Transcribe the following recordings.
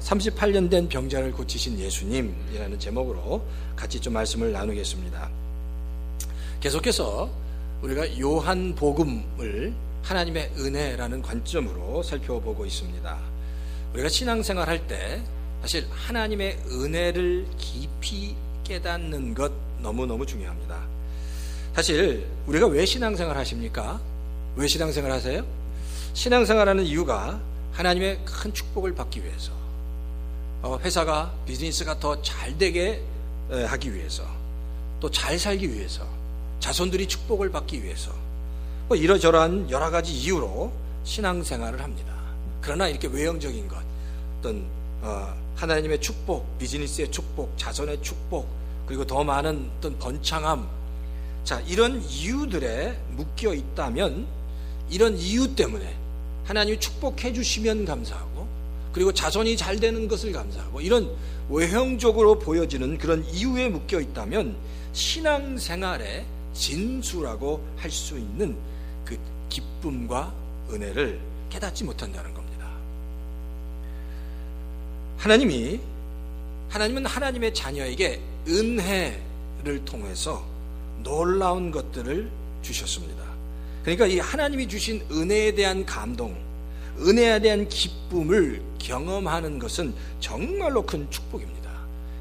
(38년) 된 병자를 고치신 예수님이라는 제목으로 같이 좀 말씀을 나누겠습니다. 계속해서 우리가 요한복음을 하나님의 은혜라는 관점으로 살펴보고 있습니다. 우리가 신앙생활 할 때 사실 하나님의 은혜를 깊이 깨닫는 것 너무너무 중요합니다. 사실 우리가 왜 신앙생활 하십니까? 왜 신앙생활 하세요? 신앙생활 하는 이유가 하나님의 큰 축복을 받기 위해서, 회사가, 비즈니스가 더 잘 되게 하기 위해서, 또 잘 살기 위해서, 자손들이 축복을 받기 위해서, 이러저러한 여러 가지 이유로 신앙생활을 합니다. 그러나 이렇게 외형적인 것, 어떤 하나님의 축복, 비즈니스의 축복, 자손의 축복, 그리고 더 많은 어떤 번창함, 자, 이런 이유들에 묶여 있다면, 이런 이유 때문에 하나님이 축복해 주시면 감사하고, 그리고 자손이 잘 되는 것을 감사하고, 이런 외형적으로 보여지는 그런 이유에 묶여 있다면 신앙생활의 진수라고 할 수 있는 그 기쁨과 은혜를 깨닫지 못한다는 겁니다. 하나님은 하나님의 자녀에게 은혜를 통해서 놀라운 것들을 주셨습니다. 그러니까 이 하나님이 주신 은혜에 대한 감동, 은혜에 대한 기쁨을 경험하는 것은 정말로 큰 축복입니다.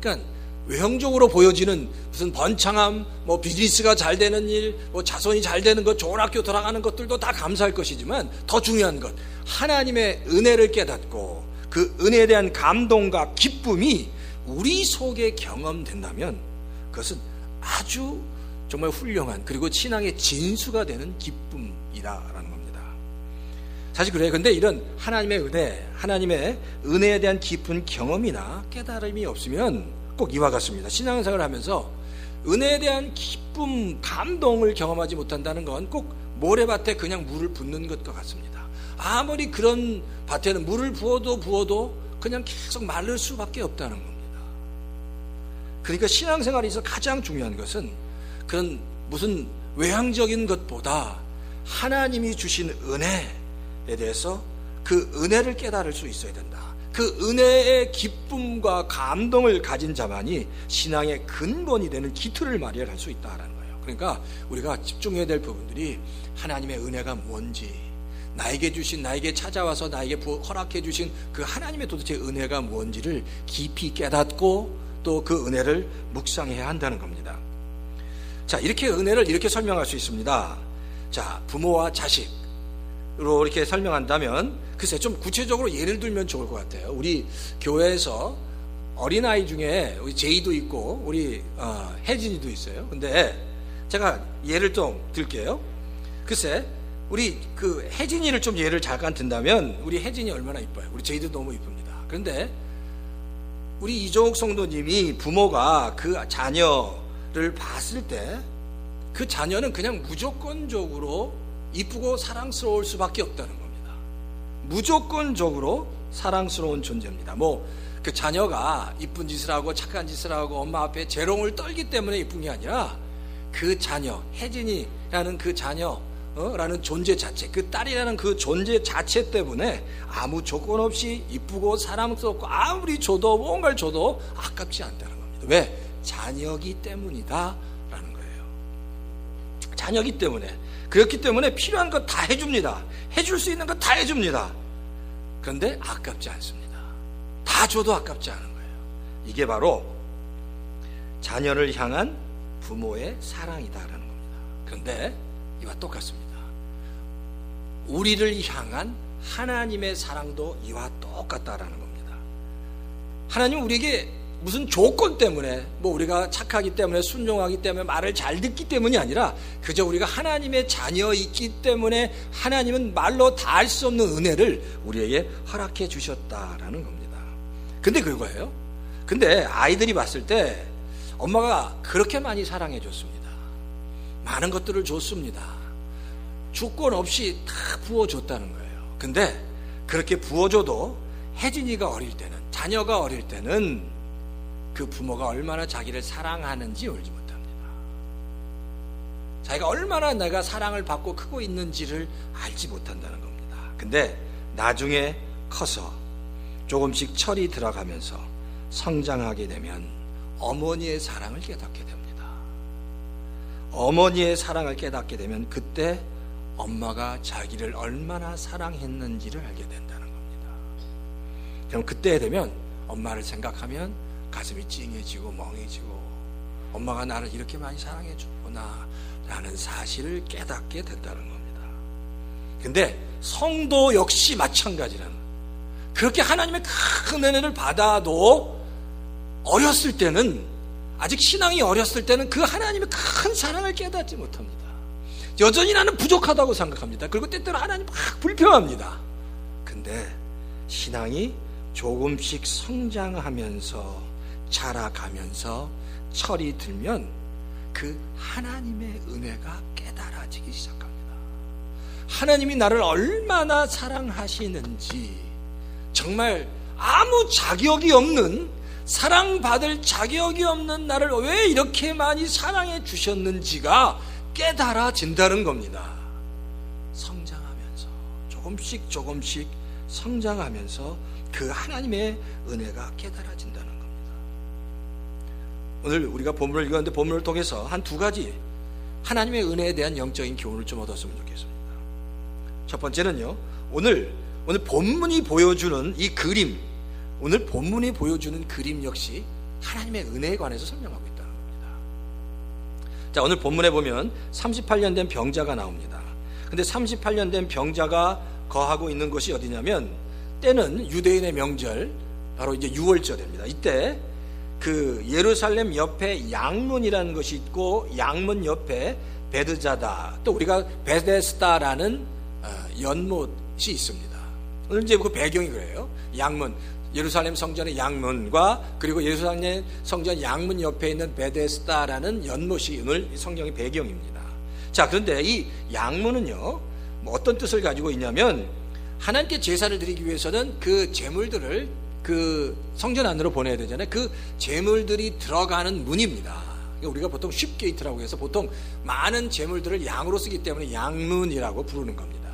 그러니까 외형적으로 보여지는 무슨 번창함, 비즈니스가 잘 되는 일, 자손이 잘 되는 것, 좋은 학교 돌아가는 것들도 다 감사할 것이지만, 더 중요한 것, 하나님의 은혜를 깨닫고 그 은혜에 대한 감동과 기쁨이 우리 속에 경험된다면 그것은 아주 정말 훌륭한, 그리고 신앙의 진수가 되는 기쁨이다라는 겁니다. 사실 그래요. 근데 이런 하나님의 은혜에 대한 깊은 경험이나 깨달음이 없으면 꼭 이와 같습니다. 신앙생활을 하면서 은혜에 대한 기쁨, 감동을 경험하지 못한다는 건 꼭 모래밭에 그냥 물을 붓는 것과 같습니다. 아무리 그런 밭에는 물을 부어도 그냥 계속 마를 수밖에 없다는 겁니다. 그러니까 신앙생활에서 가장 중요한 것은 그런 무슨 외향적인 것보다 하나님이 주신 은혜에 대해서 그 은혜를 깨달을 수 있어야 된다. 그 은혜의 기쁨과 감동을 가진 자만이 신앙의 근본이 되는 기틀을 마련할 수 있다는 거예요. 그러니까 우리가 집중해야 될 부분들이 하나님의 은혜가 뭔지, 나에게 찾아와서 나에게 허락해 주신 그 하나님의 도대체 은혜가 뭔지를 깊이 깨닫고 또 그 은혜를 묵상해야 한다는 겁니다. 자, 이렇게 은혜를 이렇게 설명할 수 있습니다. 자, 부모와 자식으로 이렇게 설명한다면, 글쎄 좀 구체적으로 예를 들면 좋을 것 같아요. 우리 교회에서 어린아이 중에 우리 제이도 있고 우리 혜진이도 있어요. 근데 제가 예를 좀 들게요. 글쎄 우리 그 혜진이를 좀 예를 잠깐 든다면, 우리 혜진이 얼마나 이뻐요. 우리 제이도 너무 이쁩니다. 그런데 우리 이종욱 성도님이 부모가 그 자녀를 봤을 때 그 자녀는 그냥 무조건적으로 이쁘고 사랑스러울 수밖에 없다는 겁니다. 무조건적으로 사랑스러운 존재입니다. 그 자녀가 이쁜 짓을 하고 착한 짓을 하고 엄마 앞에 재롱을 떨기 때문에 이쁜 게 아니라, 그 자녀, 혜진이라는 그 자녀라는 존재 자체, 그 딸이라는 그 존재 자체 때문에 아무 조건 없이 이쁘고 사랑스럽고 아무리 줘도 뭔가를 줘도 아깝지 않다는 겁니다. 왜? 자녀기 때문이다 라는 거예요. 자녀기 때문에. 그렇기 때문에 필요한 것 다 해줍니다. 해줄 수 있는 것 다 해줍니다. 그런데 아깝지 않습니다. 다 줘도 아깝지 않은 거예요. 이게 바로 자녀를 향한 부모의 사랑이다라는 겁니다. 그런데 이와 똑같습니다. 우리를 향한 하나님의 사랑도 이와 똑같다라는 겁니다. 하나님은 우리에게 무슨 조건 때문에, 우리가 착하기 때문에, 순종하기 때문에, 말을 잘 듣기 때문이 아니라 그저 우리가 하나님의 자녀이기 때문에 하나님은 말로 다 할 수 없는 은혜를 우리에게 허락해 주셨다라는 겁니다. 근데 그거예요. 근데 아이들이 봤을 때 엄마가 그렇게 많이 사랑해 줬습니다. 많은 것들을 줬습니다. 주권 없이 다 부어줬다는 거예요. 근데 그렇게 부어줘도 혜진이가 어릴 때는, 자녀가 어릴 때는 그 부모가 얼마나 자기를 사랑하는지 알지 못합니다. 자기가 얼마나 내가 사랑을 받고 크고 있는지를 알지 못한다는 겁니다. 근데 나중에 커서 조금씩 철이 들어가면서 성장하게 되면 어머니의 사랑을 깨닫게 됩니다. 어머니의 사랑을 깨닫게 되면 그때 엄마가 자기를 얼마나 사랑했는지를 알게 된다는 겁니다. 그럼 그때 되면 엄마를 생각하면 가슴이 찡해지고 멍해지고 엄마가 나를 이렇게 많이 사랑해 줬구나 라는 사실을 깨닫게 된다는 겁니다. 근데 성도 역시 마찬가지라는, 그렇게 하나님의 큰 은혜를 받아도 어렸을 때는, 아직 신앙이 어렸을 때는 그 하나님의 큰 사랑을 깨닫지 못합니다. 여전히 나는 부족하다고 생각합니다. 그리고 때때로 하나님 막 불평합니다. 근데 신앙이 조금씩 성장하면서 자라가면서 철이 들면 그 하나님의 은혜가 깨달아지기 시작합니다. 하나님이 나를 얼마나 사랑하시는지, 정말 아무 자격이 없는, 사랑받을 자격이 없는 나를 왜 이렇게 많이 사랑해 주셨는지가 깨달아진다는 겁니다. 성장하면서 조금씩 성장하면서 그 하나님의 은혜가 깨달아진다는 겁니다. 오늘 우리가 본문을 읽었는데 본문을 통해서 한 두 가지 하나님의 은혜에 대한 영적인 교훈을 좀 얻었으면 좋겠습니다. 첫 번째는요, 오늘 본문이 보여주는 이 그림, 오늘 본문이 보여주는 그림 역시 하나님의 은혜에 관해서 설명하고 있다는 겁니다. 자, 오늘 본문에 보면 38년 된 병자가 나옵니다. 근데 38년 된 병자가 거하고 있는 곳이 어디냐면, 때는 유대인의 명절, 바로 이제 유월절입니다. 이때 그 예루살렘 옆에 양문이라는 것이 있고, 양문 옆에 베드자다, 또 우리가 베데스다라는 연못이 있습니다. 오늘 이제 그 배경이 그래요. 양문, 예루살렘 성전의 양문과 그리고 예루살렘 성전 양문 옆에 있는 베데스다라는 연못이 오늘 성경의 배경입니다. 자, 그런데 이 양문은요, 뭐 어떤 뜻을 가지고 있냐면, 하나님께 제사를 드리기 위해서는 그 제물들을 그 성전 안으로 보내야 되잖아요. 그 제물들이 들어가는 문입니다. 우리가 보통 쉽게이트라고 해서 보통 많은 제물들을 양으로 쓰기 때문에 양문이라고 부르는 겁니다.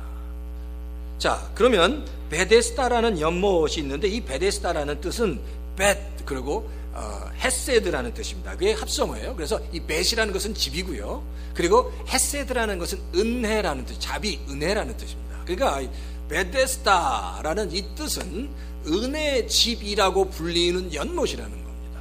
자, 그러면 베데스다라는 연못이 있는데, 이 베데스다라는 뜻은 벳 그리고 헤세드라는 뜻입니다. 그게 합성어예요. 그래서 이 벳이라는 것은 집이고요, 그리고 헤세드라는 것은 은혜라는 뜻, 자비, 은혜라는 뜻입니다. 그러니까 베데스다라는 이 뜻은 은혜의 집이라고 불리는 연못이라는 겁니다.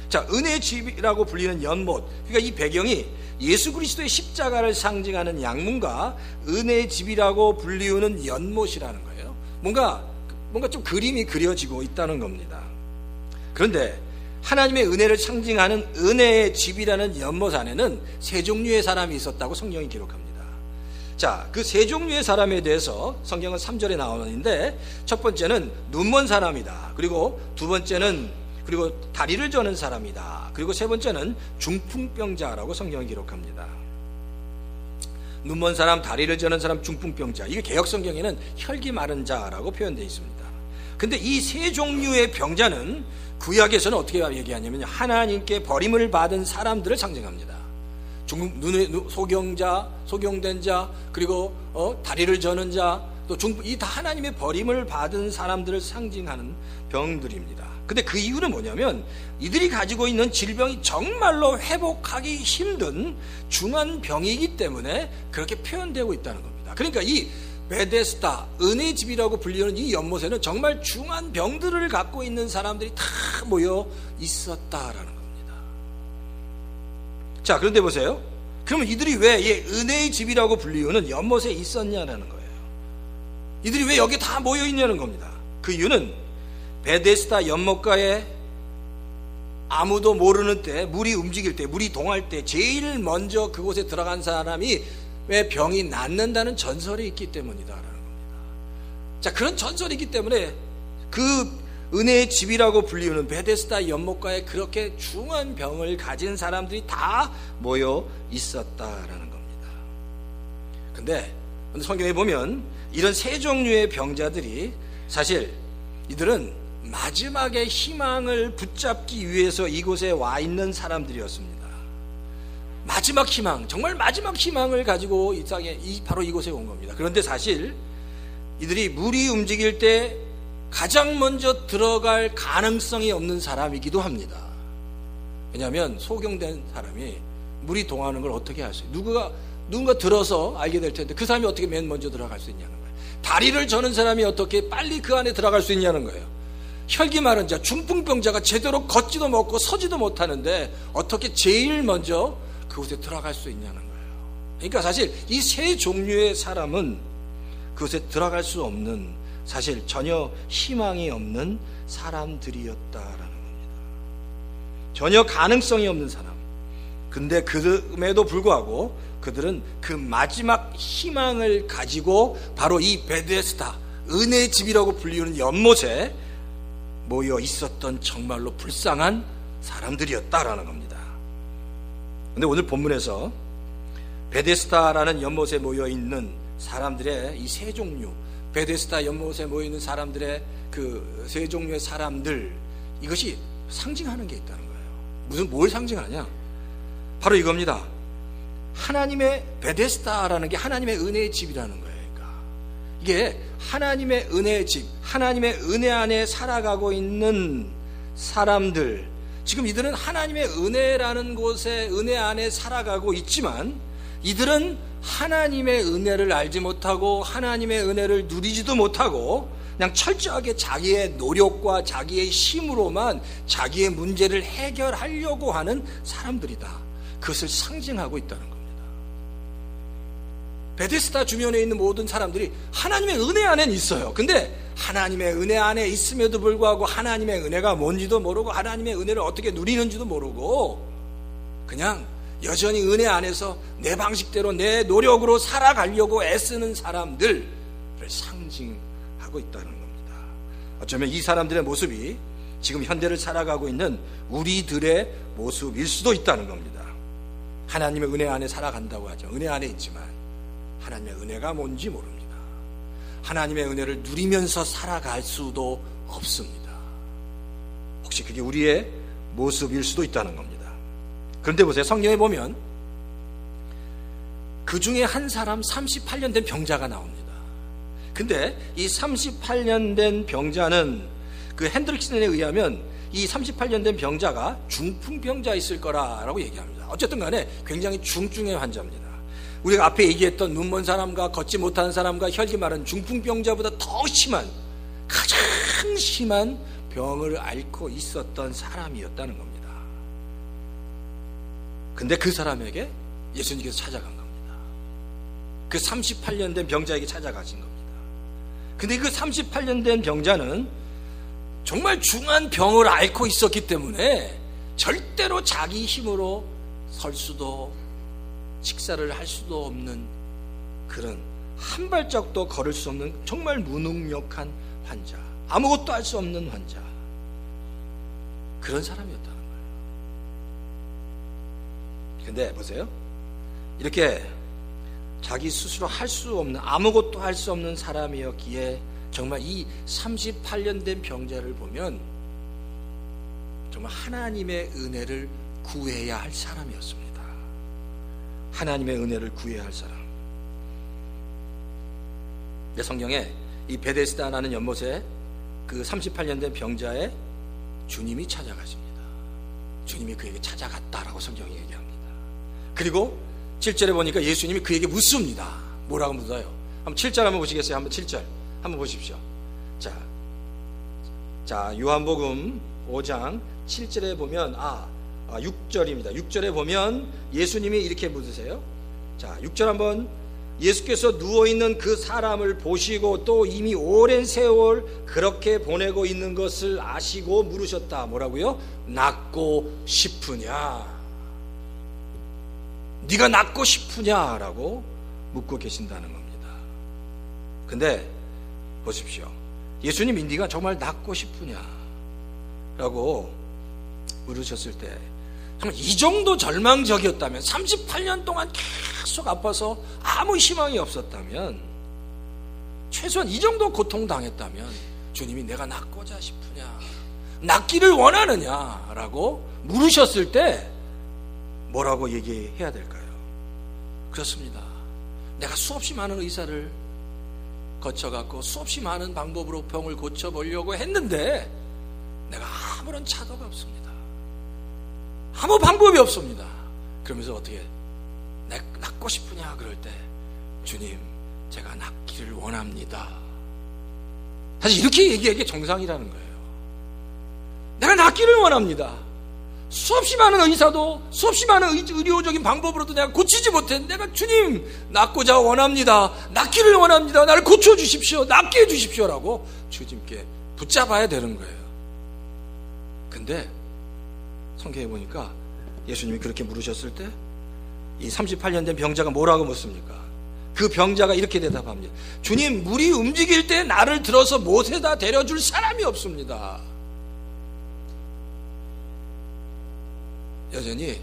자, 은혜의 집이라고 불리는 연못, 그러니까 이 배경이 예수 그리스도의 십자가를 상징하는 양문과 은혜의 집이라고 불리우는 연못이라는 거예요. 뭔가 좀 그림이 그려지고 있다는 겁니다. 그런데 하나님의 은혜를 상징하는 은혜의 집이라는 연못 안에는 세 종류의 사람이 있었다고 성경이 기록합니다. 자, 그 세 종류의 사람에 대해서 성경은 3절에 나오는데, 첫 번째는 눈먼 사람이다, 그리고 두 번째는 그리고 다리를 저는 사람이다, 그리고 세 번째는 중풍병자라고 성경이 기록합니다. 눈먼 사람, 다리를 저는 사람, 중풍병자, 이게 개역 성경에는 혈기 마른 자라고 표현되어 있습니다. 근데 이 세 종류의 병자는 구약에서는 어떻게 얘기하냐면, 하나님께 버림을 받은 사람들을 상징합니다. 소경된 자, 그리고 다리를 저는 자, 또 이 다 하나님의 버림을 받은 사람들을 상징하는 병들입니다. 근데 그 이유는 뭐냐면, 이들이 가지고 있는 질병이 정말로 회복하기 힘든 중한 병이기 때문에 그렇게 표현되고 있다는 겁니다. 그러니까 이 베데스다, 은혜의 집이라고 불리는 이 연못에는 정말 중한 병들을 갖고 있는 사람들이 다 모여 있었다라는 겁니다. 자, 그런데 보세요. 그러면 이들이 왜 은혜의 집이라고 불리우는 연못에 있었냐라는 거예요. 이들이 왜 여기 다 모여 있냐는 겁니다. 그 이유는 베데스다 연못가에 아무도 모르는 때, 물이 움직일 때, 물이 동할 때 제일 먼저 그곳에 들어간 사람이 왜 병이 낫는다는 전설이 있기 때문이다라는 겁니다. 자, 그런 전설이 있기 때문에 그 은혜의 집이라고 불리우는 베데스다 연못가에 그렇게 중한 병을 가진 사람들이 다 모여 있었다라는 겁니다. 근데 성경에 보면 이런 세 종류의 병자들이 사실 이들은 마지막의 희망을 붙잡기 위해서 이곳에 와 있는 사람들이었습니다. 마지막 희망, 정말 마지막 희망을 가지고 이 땅에 바로 이곳에 온 겁니다. 그런데 사실 이들이 물이 움직일 때 가장 먼저 들어갈 가능성이 없는 사람이기도 합니다. 왜냐하면 소경된 사람이 물이 동하는 걸 어떻게 알 수 있어요? 누군가 들어서 알게 될 텐데 그 사람이 어떻게 맨 먼저 들어갈 수 있냐는 거예요. 다리를 저는 사람이 어떻게 빨리 그 안에 들어갈 수 있냐는 거예요. 혈기 마른 자, 중풍병자가 제대로 걷지도 못하고 서지도 못하는데 어떻게 제일 먼저 그곳에 들어갈 수 있냐는 거예요. 그러니까 사실 이 세 종류의 사람은 그곳에 들어갈 수 없는, 사실 전혀 희망이 없는 사람들이었다라는 겁니다. 전혀 가능성이 없는 사람. 근데 그럼에도 불구하고 그들은 그 마지막 희망을 가지고 바로 이 베데스다, 은혜의 집이라고 불리우는 연못에 모여 있었던 정말로 불쌍한 사람들이었다라는 겁니다. 근데 오늘 본문에서 베데스다라는 연못에 모여 있는 사람들의 이 세 종류, 베데스다 연못에 모여 있는 사람들의 그 세 종류의 사람들, 이것이 상징하는 게 있다는 거예요. 뭘 상징하냐? 바로 이겁니다. 하나님의 베데스다라는 게 하나님의 은혜의 집이라는 거예요. 그러니까 이게 하나님의 은혜의 집, 하나님의 은혜 안에 살아가고 있는 사람들, 지금 이들은 하나님의 은혜라는 곳에, 은혜 안에 살아가고 있지만 이들은 하나님의 은혜를 알지 못하고 하나님의 은혜를 누리지도 못하고 그냥 철저하게 자기의 노력과 자기의 힘으로만 자기의 문제를 해결하려고 하는 사람들이다. 그것을 상징하고 있다는 겁니다. 베데스다 주변에 있는 모든 사람들이 하나님의 은혜 안에는 있어요. 근데 하나님의 은혜 안에 있음에도 불구하고 하나님의 은혜가 뭔지도 모르고 하나님의 은혜를 어떻게 누리는지도 모르고 그냥 여전히 은혜 안에서 내 방식대로 내 노력으로 살아가려고 애쓰는 사람들을 상징하고 있다는 겁니다. 어쩌면 이 사람들의 모습이 지금 현대를 살아가고 있는 우리들의 모습일 수도 있다는 겁니다. 하나님의 은혜 안에 살아간다고 하죠. 은혜 안에 있지만 하나님의 은혜가 뭔지 모릅니다. 하나님의 은혜를 누리면서 살아갈 수도 없습니다. 혹시 그게 우리의 모습일 수도 있다는 겁니다. 그런데 보세요. 성경에 보면 그 중에 한 사람 38년 된 병자가 나옵니다. 근데 이 38년 된 병자는 그 핸드릭슨에 의하면 이 38년 된 병자가 중풍병자 있을 거라고 얘기합니다. 어쨌든 간에 굉장히 중증의 환자입니다. 우리가 앞에 얘기했던 눈먼 사람과 걷지 못하는 사람과 혈기 마른 중풍병자보다 더 심한, 가장 심한 병을 앓고 있었던 사람이었다는 겁니다. 근데 그 사람에게 예수님께서 찾아간 겁니다. 그 38년 된 병자에게 찾아가신 겁니다. 근데 그 38년 된 병자는 정말 중한 병을 앓고 있었기 때문에 절대로 자기 힘으로 설 수도 식사를 할 수도 없는 그런 한 발짝도 걸을 수 없는 정말 무능력한 환자, 아무것도 할 수 없는 환자, 그런 사람이었다는 거예요. 근데 보세요. 이렇게 자기 스스로 할 수 없는, 아무것도 할 수 없는 사람이었기에 정말 이 38년 된 병자를 보면 정말 하나님의 은혜를 구해야 할 사람이었습니다. 하나님의 은혜를 구해야 할 사람. 내 성경에 이 베데스다라는 연못에 그 38년 된 병자의 주님이 찾아가십니다. 주님이 그에게 찾아갔다라고 성경이 얘기합니다. 그리고 7절에 보니까 예수님이 그에게 묻습니다. 뭐라고 묻어요? 한번 7절 한번 보시겠어요? 한번 7절 한번 보십시오. 자, 요한복음 5장 7절에 보면 6절입니다. 6절에 보면 예수님이 이렇게 묻으세요. 자, 6절 한번, 예수께서 누워있는 그 사람을 보시고 또 이미 오랜 세월 그렇게 보내고 있는 것을 아시고 물으셨다. 뭐라고요? 낫고 싶으냐? 네가 낫고 싶으냐라고 묻고 계신다는 겁니다. 근데 보십시오. 예수님이 네가 정말 낫고 싶으냐? 라고 물으셨을 때 정말 이 정도 절망적이었다면, 38년 동안 계속 아파서 아무 희망이 없었다면, 최소한 이 정도 고통당했다면 주님이 내가 낫고자 싶으냐, 낫기를 원하느냐 라고 물으셨을 때 뭐라고 얘기해야 될까요? 그렇습니다. 내가 수없이 많은 의사를 거쳐갖고 수없이 많은 방법으로 병을 고쳐보려고 했는데 내가 아무런 차도가 없습니다. 아무 방법이 없습니다. 그러면서 어떻게 낫고 싶으냐 그럴 때, 주님 제가 낫기를 원합니다. 사실 이렇게 얘기하는 게 정상이라는 거예요. 내가 낫기를 원합니다. 수없이 많은 의사도, 수없이 많은 의료적인 방법으로도 내가 고치지 못했는데 내가 주님 낫고자 원합니다. 낫기를 원합니다. 나를 고쳐주십시오. 낫게 해주십시오 라고 주님께 붙잡아야 되는 거예요. 근데 성경에 보니까 예수님이 그렇게 물으셨을 때 이 38년 된 병자가 뭐라고 묻습니까? 그 병자가 이렇게 대답합니다. 주님, 물이 움직일 때 나를 들어서 못에다 데려줄 사람이 없습니다. 여전히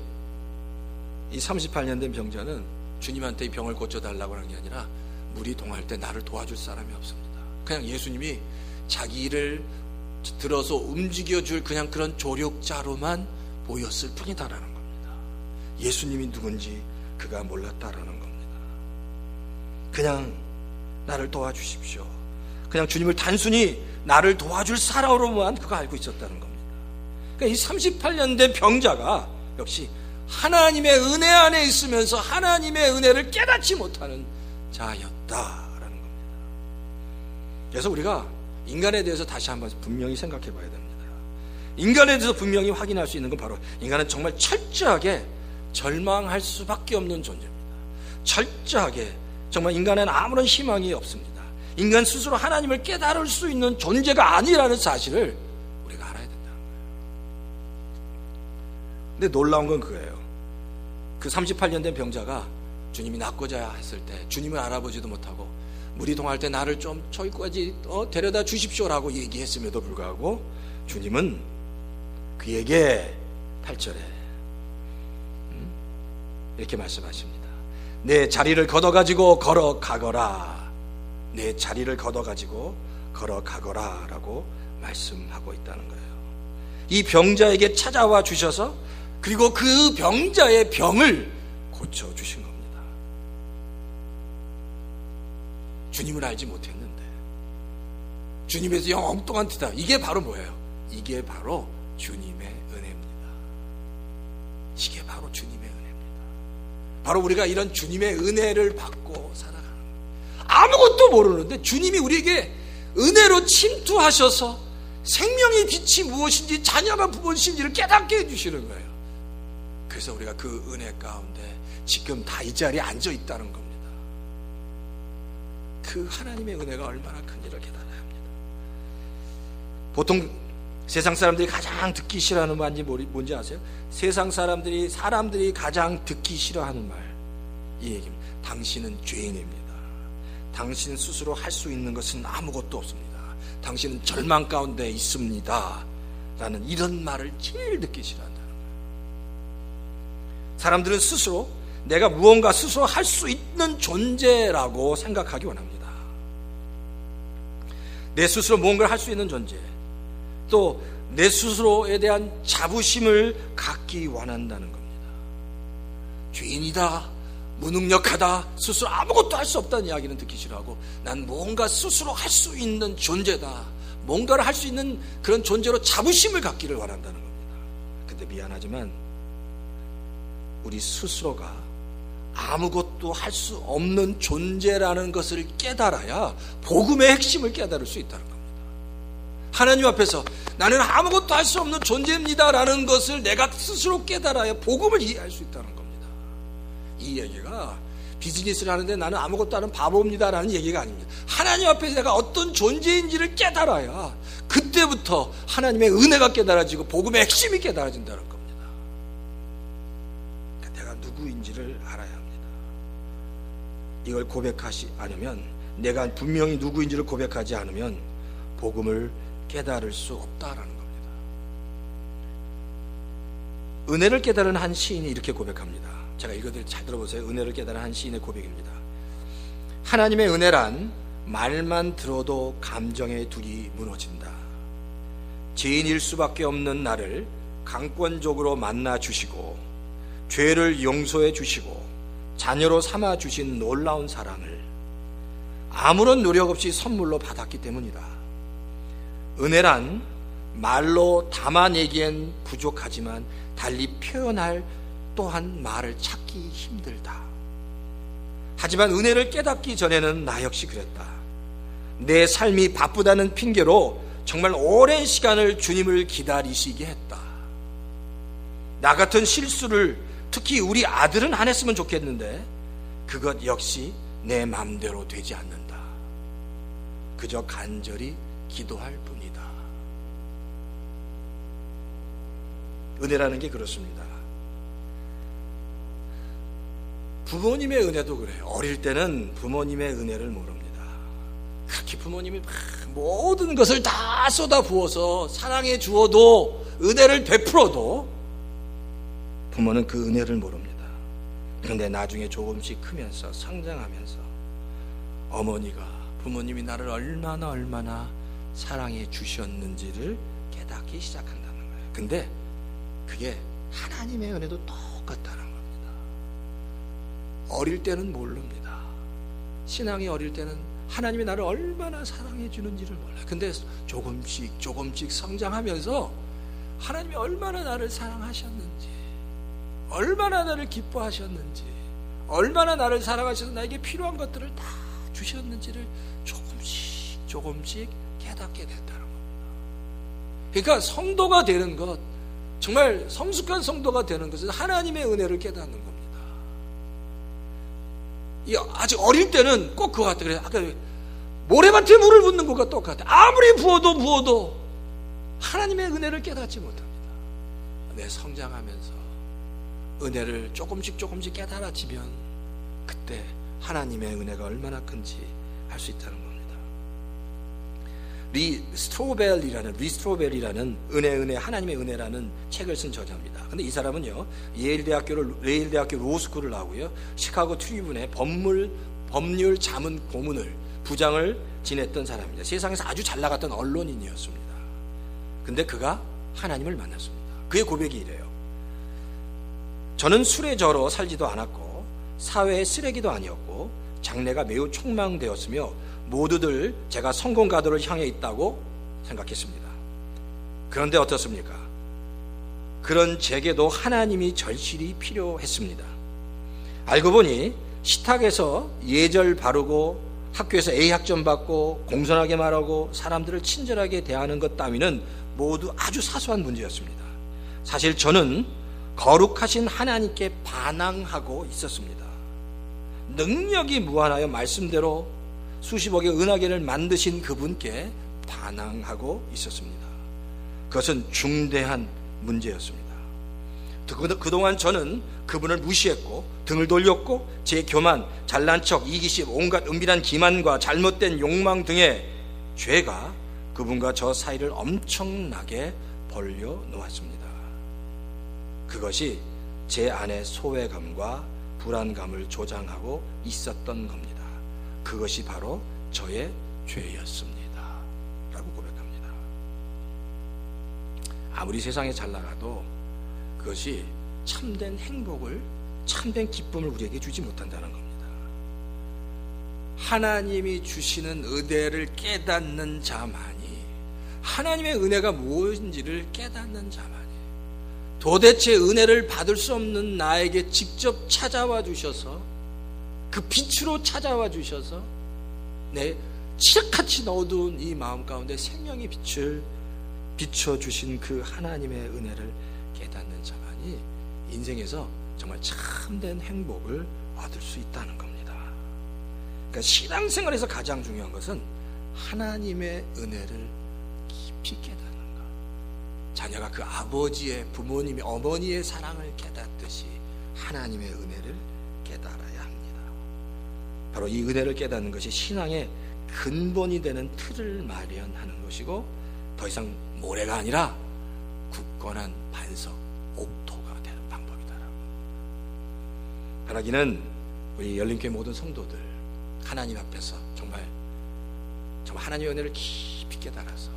이 38년 된 병자는 주님한테 이 병을 고쳐달라고 하는 게 아니라 물이 동할 때 나를 도와줄 사람이 없습니다. 그냥 예수님이 자기를 들어서 움직여줄 그냥 그런 조력자로만 보였을 뿐이다라는 겁니다. 예수님이 누군지 그가 몰랐다라는 겁니다. 그냥 나를 도와주십시오. 그냥 주님을 단순히 나를 도와줄 사람으로만 그가 알고 있었다는 겁니다. 그러니까 이 38년 된 병자가 역시 하나님의 은혜 안에 있으면서 하나님의 은혜를 깨닫지 못하는 자였다라는 겁니다. 그래서 우리가 인간에 대해서 다시 한번 분명히 생각해 봐야 됩니다. 인간에 대해서 분명히 확인할 수 있는 건 바로 인간은 정말 철저하게 절망할 수밖에 없는 존재입니다. 철저하게 정말 인간은 아무런 희망이 없습니다. 인간 스스로 하나님을 깨달을 수 있는 존재가 아니라는 사실을 우리가 알아야 된다는 거예요. 근데 놀라운 건 그거예요. 그 38년 된 병자가 주님이 낫고자 했을 때 주님을 알아보지도 못하고 물이 동할 때 나를 좀 저기까지 데려다 주십시오라고 얘기했음에도 불구하고 주님은 그에게 8절에 이렇게 말씀하십니다. 내 자리를 걷어가지고 걸어가거라. 내 자리를 걷어가지고 걸어가거라 라고 말씀하고 있다는 거예요. 이 병자에게 찾아와 주셔서 그리고 그 병자의 병을 고쳐주신 겁니다. 주님을 알지 못했는데 주님에서 영 엉뚱한 티다. 이게 바로 뭐예요? 이게 바로 주님의 은혜입니다. 이게 바로 주님의 은혜입니다. 바로 우리가 이런 주님의 은혜를 받고 살아가는 거예요. 아무것도 모르는데 주님이 우리에게 은혜로 침투하셔서 생명의 빛이 무엇인지 자녀가 무엇인지를 깨닫게 해주시는 거예요. 그래서 우리가 그 은혜 가운데 지금 다 이 자리에 앉아 있다는 겁니다. 그 하나님의 은혜가 얼마나 큰지를 깨달아야 합니다. 보통 세상 사람들이 가장 듣기 싫어하는 말이 뭔지 아세요? 세상 사람들이 가장 듣기 싫어하는 말, 이 얘기입니다. 당신은 죄인입니다. 당신 스스로 할 수 있는 것은 아무것도 없습니다. 당신은 절망 가운데 있습니다. 라는 이런 말을 제일 듣기 싫어한다는 거예요. 사람들은 스스로 내가 무언가 스스로 할 수 있는 존재라고 생각하기 원합니다. 내 스스로 무언가를 할 수 있는 존재, 또 내 스스로에 대한 자부심을 갖기 원한다는 겁니다. 죄인이다, 무능력하다, 스스로 아무것도 할 수 없다는 이야기는 듣기 싫어하고 난 뭔가 스스로 할 수 있는 존재다, 뭔가를 할 수 있는 그런 존재로 자부심을 갖기를 원한다는 겁니다. 근데 미안하지만 우리 스스로가 아무것도 할 수 없는 존재라는 것을 깨달아야 복음의 핵심을 깨달을 수 있다는 겁니다. 하나님 앞에서 나는 아무것도 할 수 없는 존재입니다라는 것을 내가 스스로 깨달아야 복음을 이해할 수 있다는 겁니다. 이 얘기가 비즈니스를 하는데 나는 아무것도 하는 바보입니다라는 얘기가 아닙니다. 하나님 앞에서 내가 어떤 존재인지를 깨달아야 그때부터 하나님의 은혜가 깨달아지고 복음의 핵심이 깨달아진다는 겁니다. 그러니까 내가 누구인지를 알아야 합니다. 이걸 고백하지 않으면, 내가 분명히 누구인지를 고백하지 않으면 복음을 깨달을 수 없다라는 겁니다. 은혜를 깨달은 한 시인이 이렇게 고백합니다. 제가 읽어드릴 잘 들어보세요. 은혜를 깨달은 한 시인의 고백입니다. 하나님의 은혜란 말만 들어도 감정의 둑이 무너진다. 죄인일 수밖에 없는 나를 강권적으로 만나 주시고 죄를 용서해 주시고 자녀로 삼아 주신 놀라운 사랑을 아무런 노력 없이 선물로 받았기 때문이다. 은혜란 말로 담아내기엔 부족하지만 달리 표현할 또한 말을 찾기 힘들다. 하지만 은혜를 깨닫기 전에는 나 역시 그랬다. 내 삶이 바쁘다는 핑계로 정말 오랜 시간을 주님을 기다리시게 했다. 나 같은 실수를 특히 우리 아들은 안 했으면 좋겠는데 그것 역시 내 맘대로 되지 않는다. 그저 간절히 기도할 뿐이다. 은혜라는 게 그렇습니다. 부모님의 은혜도 그래요. 어릴 때는 부모님의 은혜를 모릅니다. 그렇게 부모님이 모든 것을 다 쏟아 부어서 사랑해 주어도 은혜를 베풀어도 부모는 그 은혜를 모릅니다. 그런데 나중에 조금씩 크면서 성장하면서 어머니가 부모님이 나를 얼마나 사랑해 주셨는지를 깨닫기 시작한다는 거예요. 근데 그게 하나님의 은혜도 똑같다는 겁니다. 어릴 때는 모릅니다. 신앙이 어릴 때는 하나님이 나를 얼마나 사랑해 주는지를 몰라요. 근데 조금씩 성장하면서 하나님이 얼마나 나를 사랑하셨는지, 얼마나 나를 기뻐하셨는지, 얼마나 나를 사랑하셔서 나에게 필요한 것들을 다 주셨는지를 조금씩 깨닫게 된다는 겁니다. 그러니까 성도가 되는 것, 정말 성숙한 성도가 되는 것은 하나님의 은혜를 깨닫는 겁니다. 아직 어릴 때는 꼭 그거 같아요. 아까 모래밭에 물을 붓는 것과 똑같아요. 아무리 부어도 하나님의 은혜를 깨닫지 못합니다. 내 성장하면서 은혜를 조금씩 깨달아지면 그때 하나님의 은혜가 얼마나 큰지 알 수 있다는 겁니다. 리스트로벨이라는 은혜 하나님의 은혜라는 책을 쓴 저자입니다. 근데 이 사람은요, 예일 대학교 로스쿨을 나오고요, 시카고 트리뷴의 법률 자문 고문을 부장을 지냈던 사람입니다. 세상에서 아주 잘 나갔던 언론인이었습니다. 근데 그가 하나님을 만났습니다. 그의 고백이 이래요. 저는 술에 절어 살지도 않았고 사회의 쓰레기도 아니었고 장래가 매우 촉망되었으며 모두들 제가 성공 가도를 향해 있다고 생각했습니다. 그런데 어떻습니까? 그런 제게도 하나님이 절실히 필요했습니다. 알고 보니 식탁에서 예절 바르고 학교에서 A학점 받고 공손하게 말하고 사람들을 친절하게 대하는 것 따위는 모두 아주 사소한 문제였습니다. 사실 저는 거룩하신 하나님께 반항하고 있었습니다. 능력이 무한하여 말씀대로 수십억의 은하계를 만드신 그분께 반항하고 있었습니다. 그것은 중대한 문제였습니다. 그동안 저는 그분을 무시했고 등을 돌렸고 제 교만, 잘난 척, 이기심, 온갖 은밀한 기만과 잘못된 욕망 등의 죄가 그분과 저 사이를 엄청나게 벌려 놓았습니다. 그것이 제 안에 소외감과 불안감을 조장하고 있었던 겁니다. 그것이 바로 저의 죄였습니다. 라고 고백합니다. 아무리 세상에 잘 나가도 그것이 참된 행복을, 참된 기쁨을 우리에게 주지 못한다는 겁니다. 하나님이 주시는 은혜를 깨닫는 자만이, 하나님의 은혜가 무엇인지를 깨닫는 자만이, 도대체 은혜를 받을 수 없는 나에게 직접 찾아와 주셔서 그 빛으로 찾아와 주셔서 내 칠흑같이 어두운 이 마음 가운데 생명의 빛을 비춰주신 그 하나님의 은혜를 깨닫는 자만이 인생에서 정말 참된 행복을 얻을 수 있다는 겁니다. 그러니까 신앙생활에서 가장 중요한 것은 하나님의 은혜를 깊이 깨닫는 것. 자녀가 그 아버지의, 부모님의, 어머니의 사랑을 깨닫듯이 하나님의 은혜를 깨달아야 합니다. 바로 이 은혜를 깨닫는 것이 신앙의 근본이 되는 틀을 마련하는 것이고, 더 이상 모래가 아니라 굳건한 반석, 옥토가 되는 방법이다라고. 바라기는 우리 열린교회 모든 성도들 하나님 앞에서 정말 하나님의 은혜를 깊이 깨달아서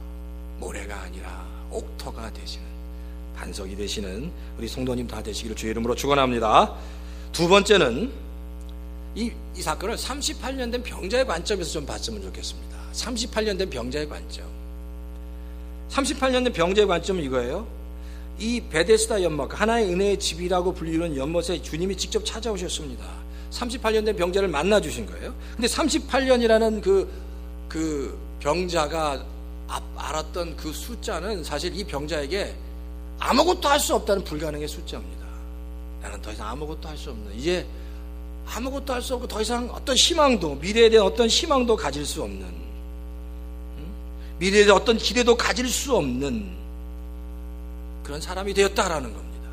모래가 아니라 옥토가 되시는, 반석이 되시는 우리 성도님 다 되시기를 주의 이름으로 축원합니다. 두 번째는 이 사건을 38년 된 병자의 관점에서 좀 봤으면 좋겠습니다. 38년 된 병자의 관점. 38년 된 병자의 관점은 이거예요. 이 베데스다 연못, 하나의 은혜의 집이라고 불리는 연못에 주님이 직접 찾아오셨습니다. 38년 된 병자를 만나 주신 거예요. 근데 38년이라는 그 병자가 알았던 그 숫자는 사실 이 병자에게 아무것도 할 수 없다는 불가능의 숫자입니다. 나는 더 이상 아무것도 할 수 없는, 이제 아무것도 할 수 없고 더 이상 어떤 희망도, 미래에 대한 어떤 희망도 가질 수 없는, 미래에 대한 어떤 기대도 가질 수 없는 그런 사람이 되었다라는 겁니다.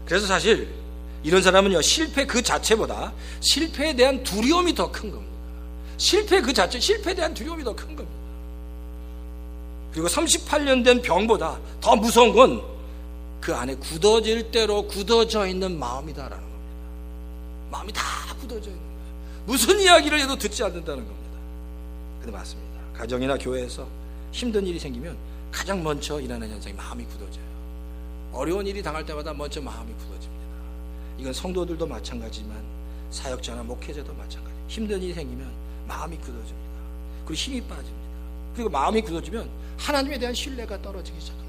그래서 사실 이런 사람은요, 실패 그 자체보다 실패에 대한 두려움이 더 큰 겁니다. 실패 그 자체, 실패에 대한 두려움이 더 큰 겁니다. 그리고 38년 된 병보다 더 무서운 건 그 안에 굳어질 대로 굳어져 있는 마음이다라는 겁니다. 마음이 다 굳어져 있는 거예요. 무슨 이야기를 해도 듣지 않는다는 겁니다. 근데 맞습니다. 가정이나 교회에서 힘든 일이 생기면 가장 먼저 일어나는 현상이 마음이 굳어져요. 어려운 일이 당할 때마다 먼저 마음이 굳어집니다. 이건 성도들도 마찬가지지만 사역자나 목회자도 마찬가지. 힘든 일이 생기면 마음이 굳어집니다. 그리고 힘이 빠집니다. 그리고 마음이 굳어지면 하나님에 대한 신뢰가 떨어지기 시작합니다.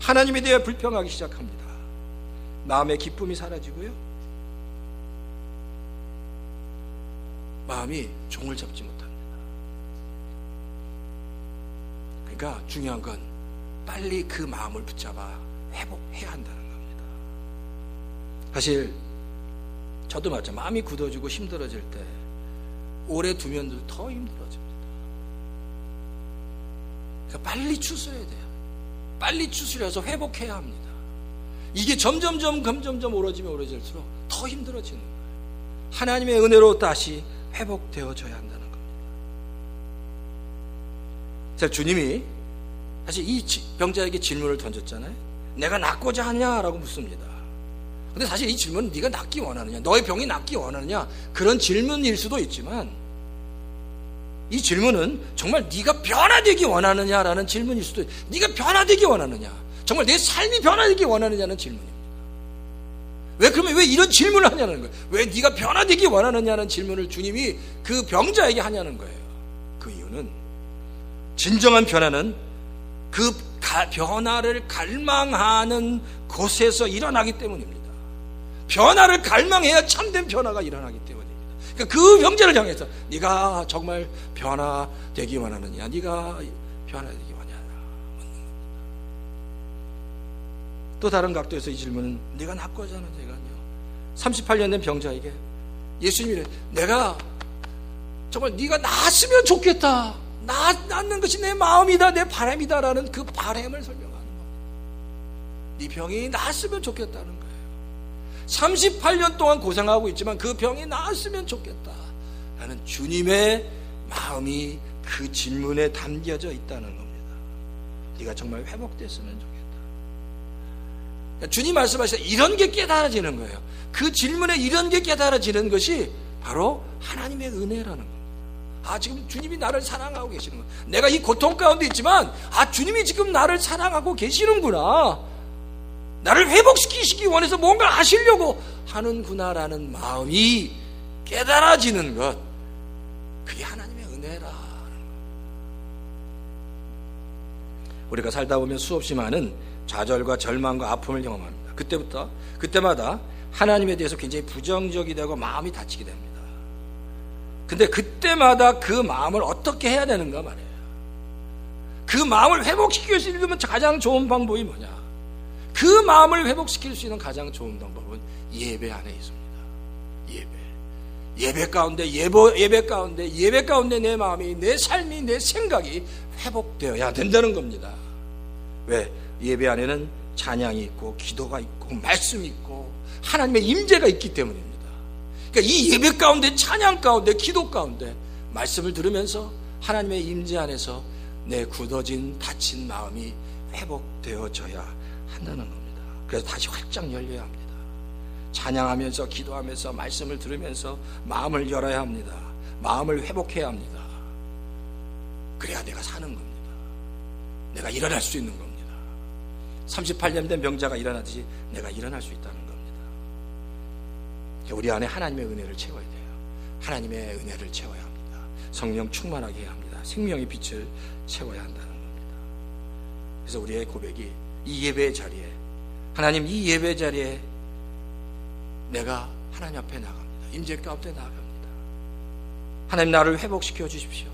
하나님에 대해 불평하기 시작합니다. 마음의 기쁨이 사라지고요, 마음이 종을 잡지 못합니다. 그러니까 중요한 건 빨리 그 마음을 붙잡아 회복해야 한다는 겁니다. 사실 저도 마찬가지, 마음이 굳어지고 힘들어질 때 오래 두면 더 힘들어집니다. 그러니까 빨리 추스려야 돼요. 빨리 추스려서 회복해야 합니다. 이게 점점 오래질수록 더 힘들어지는 거예요. 하나님의 은혜로 다시 회복되어져야 한다는 겁니다. 자, 주님이 사실 이 병자에게 질문을 던졌잖아요. 내가 낫고자 하냐라고 묻습니다. 근데 사실 이 질문은 네가 낫기 원하느냐, 너의 병이 낫기 원하느냐, 그런 질문일 수도 있지만, 이 질문은 정말 네가 변화되기 원하느냐라는 질문일 수도 있어요. 네가 변화되기 원하느냐, 정말 내 삶이 변화되기 원하느냐는 질문입니다. 그러면 왜 이런 질문을 하냐는 거예요. 왜 네가 변화되기 원하느냐는 질문을 주님이 그 병자에게 하냐는 거예요. 그 이유는 진정한 변화는 그 변화를 갈망하는 곳에서 일어나기 때문입니다. 변화를 갈망해야 참된 변화가 일어나기 때문입니다. 그러니까 그 병자를 향해서 네가 정말 변화되기 원하느냐, 네가 변화되기 원하느냐 묻는 겁니다. 또 다른 각도에서 이 질문은 네가 낫고자 하느냐요. 38년 된 병자에게 예수님이 내가 정말 네가 나았으면 좋겠다, 낫는 것이 내 마음이다, 내 바람이다라는 그 바람을 설명하는 겁니다. 네 병이 나았으면 좋겠다는 거예요. 38년 동안 고생하고 있지만 그 병이 나았으면 좋겠다 라는 주님의 마음이 그 질문에 담겨져 있다는 겁니다. 네가 정말 회복됐으면 좋겠다. 주님 말씀하시다 이런 게 깨달아지는 거예요. 그 질문에 이런 게 깨달아지는 것이 바로 하나님의 은혜라는 겁니다. 지금 주님이 나를 사랑하고 계시는 거예요. 내가 이 고통 가운데 있지만 주님이 지금 나를 사랑하고 계시는구나, 나를 회복시키시기 원해서 뭔가 하시려고 하는구나라는 마음이 깨달아지는 것, 그게 하나님의 은혜라는 것. 우리가 살다 보면 수없이 많은 좌절과 절망과 아픔을 경험합니다. 그때마다 하나님에 대해서 굉장히 부정적이 되고 마음이 다치게 됩니다. 근데 그때마다 그 마음을 어떻게 해야 되는가 말이에요. 그 마음을 회복시킬 수 있는 가장 좋은 방법이 뭐냐? 그 마음을 회복시킬 수 있는 가장 좋은 방법은 예배 안에 있습니다. 예배 가운데 내 마음이, 내 삶이, 내 생각이 회복되어야 된다는 겁니다. 왜? 예배 안에는 찬양이 있고 기도가 있고 말씀이 있고 하나님의 임재가 있기 때문입니다. 그러니까 이 예배 가운데, 찬양 가운데, 기도 가운데 말씀을 들으면서 하나님의 임재 안에서 내 굳어진 다친 마음이 회복되어져야 한다는 겁니다. 그래서 다시 활짝 열려야 합니다. 찬양하면서 기도하면서 말씀을 들으면서 마음을 열어야 합니다. 마음을 회복해야 합니다. 그래야 내가 사는 겁니다. 내가 일어날 수 있는 겁니다. 38년 된 병자가 일어나듯이 내가 일어날 수 있다는 겁니다. 우리 안에 하나님의 은혜를 채워야 돼요. 하나님의 은혜를 채워야 합니다. 성령 충만하게 해야 합니다. 생명의 빛을 채워야 한다는 겁니다. 그래서 우리의 고백이 이 예배의 자리에, 하나님, 이 예배 자리에 내가 하나님 앞에 나갑니다. 임재 가운데 나갑니다. 하나님, 나를 회복시켜 주십시오.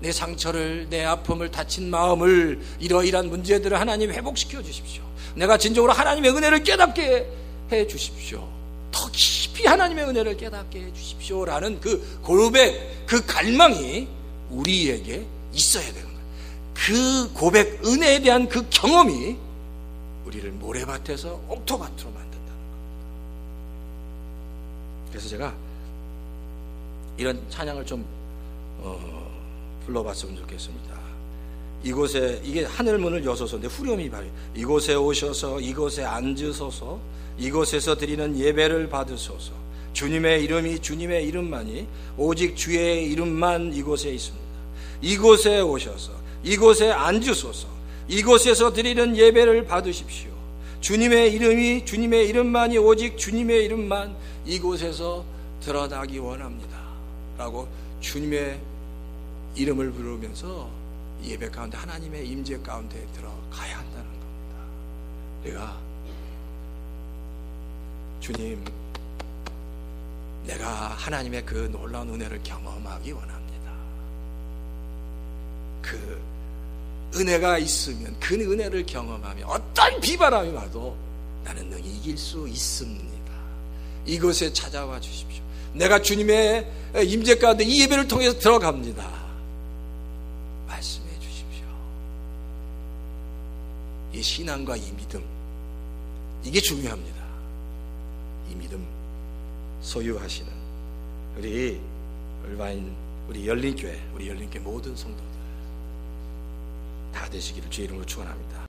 내 상처를, 내 아픔을, 다친 마음을, 이러이러한 문제들을 하나님 회복시켜 주십시오. 내가 진정으로 하나님의 은혜를 깨닫게 해 주십시오. 더 깊이 하나님의 은혜를 깨닫게 해 주십시오라는 그 고백, 그 갈망이 우리에게 있어야 되는 거예요. 그 고백, 은혜에 대한 그 경험이 우리를 모래밭에서 옥토밭으로 만든다는 겁니다. 그래서 제가 이런 찬양을 좀 불러봤으면 좋겠습니다. 이곳에, 이게 하늘문을 여소서인데 후렴이 바로 이곳에 오셔서 이곳에 앉으소서, 이곳에서 드리는 예배를 받으소서. 주님의 이름이, 주님의 이름만이, 오직 주의 이름만 이곳에 있습니다. 이곳에 오셔서 이곳에 앉으소서, 이곳에서 드리는 예배를 받으십시오. 주님의 이름이, 주님의 이름만이, 오직 주님의 이름만 이곳에서 드러나기 원합니다 라고 주님의 이름을 부르면서 예배 가운데, 하나님의 임재 가운데 들어가야 한다는 겁니다. 내가, 주님, 내가 하나님의 그 놀라운 은혜를 경험하기 원합니다. 그 은혜가 있으면, 그 은혜를 경험하면 어떤 비바람이 와도 나는 능히 이길 수 있습니다. 이곳에 찾아와 주십시오. 내가 주님의 임재 가운데 이 예배를 통해서 들어갑니다. 말씀해 주십시오. 이 신앙과 이 믿음, 이게 중요합니다. 이 믿음 소유하시는 우리 얼바인, 우리 열린교회 모든 성도들 다 되시기를 주의 이름으로 축원합니다.